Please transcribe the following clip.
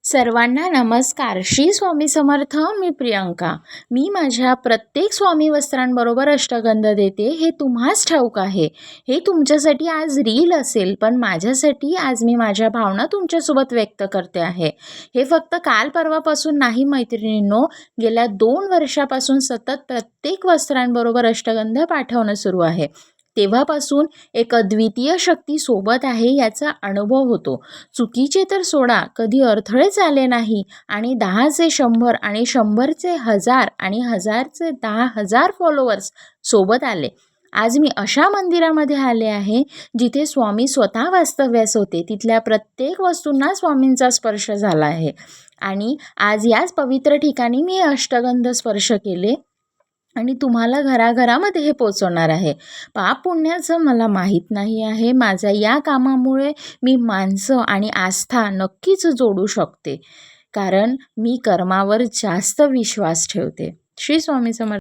सर्वांना नमस्कार. श्री स्वामी समर्थ. मी प्रियंका. मी माझ्या प्रत्येक स्वामी वस्त्रांबरोबर अष्टगंध देते हे तुम्हास ठाऊक आहे. हे तुमच्यासाठी आज रील असेल, पण माझ्यासाठी आज मी माझ्या भावना तुमच्यासोबत व्यक्त करते आहे. हे फक्त काल परवापासून नाही मैत्रिणींनो, गेल्या 2 वर्षापासून सतत प्रत्येक वस्त्रांबरोबर अष्टगंध पाठवणं सुरू आहे. तेव्हापासून एक अद्वितीय शक्ती सोबत आहे याचा अनुभव होतो. चुकीचे तर सोडा, कधी अडथळेच आले नाही आणि 10चे 100 आणि 100चे 1000 आणि 1000चे 10,000 फॉलोअर्स सोबत आले. आज मी अशा मंदिरामध्ये आले आहे जिथे स्वामी स्वतः वास्तव्यास होते. तिथल्या प्रत्येक वस्तूंना स्वामींचा स्पर्श झाला आहे आणि आज याच पवित्र ठिकाणी मी अष्टगंध स्पर्श केले आणि तुम्हाला घराघरामध्ये हे पोचवणार आहे. पाप पुण्याचं मला माहीत नाही आहे. माझ्या या कामामुळे मी माणसं आणि आस्था नक्कीच जोडू शकते, कारण मी कर्मावर जास्त विश्वास ठेवते. श्री स्वामी समर्थ.